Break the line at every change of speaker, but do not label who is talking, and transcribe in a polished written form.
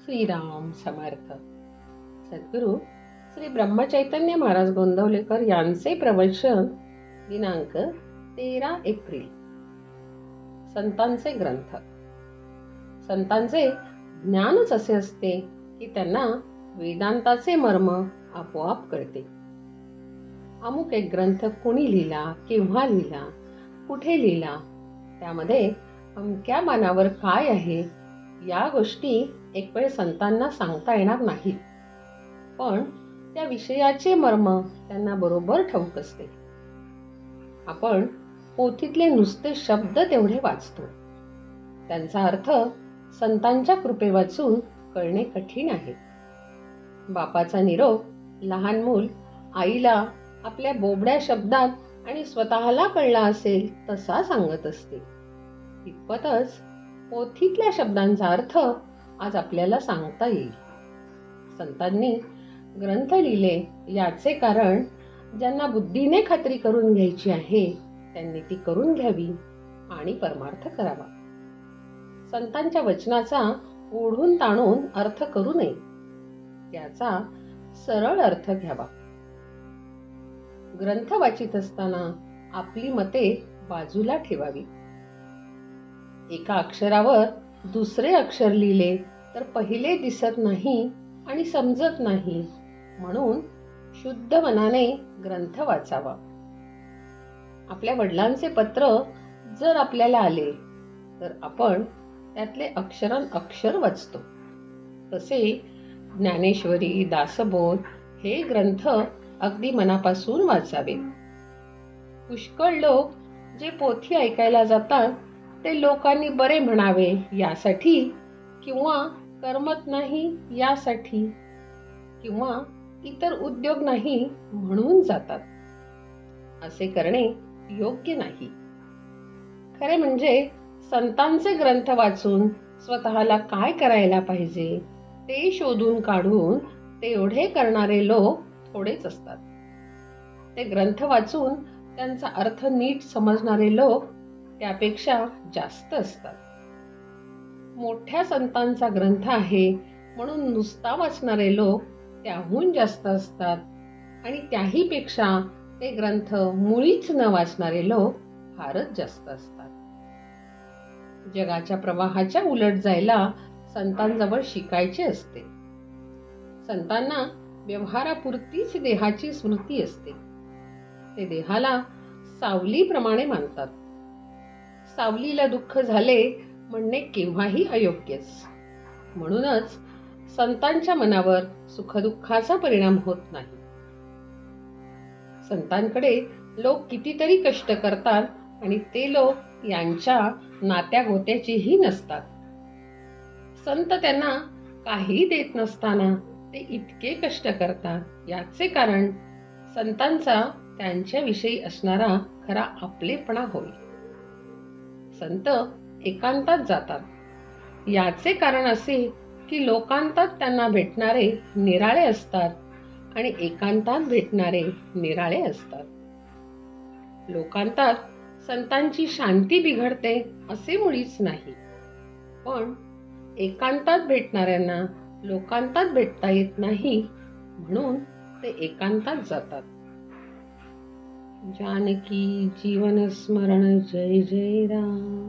श्रीराम समर्थ. सद्गुरू श्री ब्रह्मचैतन्य महाराज गोंदवलेकर यांचे प्रवचन दिनांक 13 एप्रिल. संतांचे ग्रंथ. संतांचे ज्ञानच असे असते की त्यांना वेदांताचे मर्म आपोआप कळते. अमुक एक ग्रंथ कोणी लिहिला, केव्हा लिहिला, कुठे लिहिला, त्यामध्ये अमक्या मानावर काय आहे, या गोष्टी एक वेळ संतांना सांगता येणार नाहीत, पण त्या विषयाचे मर्म त्यांना बरोबर ठाऊक असते. आपण पोथीतले नुसते शब्द तेवढे वाचतो, त्यांचा अर्थ संतांच्या कृपे वाचून कळणे कठीण आहे. बापाचा निरोप लहान मूल आईला आपल्या बोबड्या शब्दात आणि स्वतःला कळला असेल तसा सांगत असते. तितपतच पोथीतल्या शब्दांचा अर्थ आज आपल्याला सांगता येईल. संतांनी ग्रंथ लिहिले याचे कारण ज्यांना बुद्धीने खात्री करून घ्यायची आहे त्यांनी ती करून घ्यावी आणि परमार्थ करावा. संतांच्या वचनाचा ओढून ताणून अर्थ करू नये, त्याचा सरळ अर्थ घ्यावा. ग्रंथ वाचित असताना आपली मते बाजूला ठेवावी. एका अक्षरावर दुसरे अक्षर लिहिले तर पहिले दिसत नाही आणि समजत नाही, म्हणून शुद्ध मनाने ग्रंथ वाचावा. आपल्या वडिलांचे पत्र जर आपल्याला आले तर आपण त्यातले अक्षर वाचतो. तसे ज्ञानेश्वरी, दासबोध हे ग्रंथ अगदी मनापासून वाचावे. पुष्कळ लोक जे पोथी ऐकायला जातात ते लोकांनी बरे म्हणावे यासाठी, किंवा करमत नाही यासाठी, किंवा इतर उद्योग नाही म्हणून जातात. असे करणे योग्य नाही. खरे म्हणजे संतांचे ग्रंथ वाचून स्वतःला काय करायला पाहिजे ते शोधून काढून तेवढे करणारे लोक थोडेच असतात. ते ग्रंथ वाचून त्यांचा अर्थ नीट समजणारे लोक त्यापेक्षा जास्त असतात. मोठ्या संतांचा ग्रंथ आहे म्हणून नुसता वाचणारे लोक त्याहून जास्त असतात, आणि त्याहीपेक्षा ते ग्रंथ मुळीच न वाचणारे लोक फारच जास्त असतात. जगाच्या प्रवाहाच्या उलट जायला संतांजवळ शिकायचे असते. संतांना व्यवहारापुरतीच देहाची स्मृती असते. ते देहाला सावलीप्रमाणे मानतात. सावलीला दुःख झाले म्हणणे केव्हाही अयोग्यच. म्हणूनच संतांच्या मनावर सुखदुःखाचा परिणाम होत नाही. संतांकडे लोक कितीतरी कष्ट करतात आणि ते लोक यांच्या नात्या गोत्याचेही नसतात. संत त्यांना काही देत नसताना ते इतके कष्ट करतात, याचे कारण संतांचा त्यांच्याविषयी असणारा खरा आपलेपणा होय. संत एकांतात जातात, याचे कारण असे की लोकांतात त्यांना भेटणारे निराळे असतात आणि एकांतात भेटणारे निराळे असतात. लोकांतात संतांची शांती बिघडते असे मुळीच नाही, पण एकांतात भेटणाऱ्यांना लोकांतात भेटता येत नाही म्हणून ते एकांतात जातात. जानकी जीवन स्मरण जय जय राम.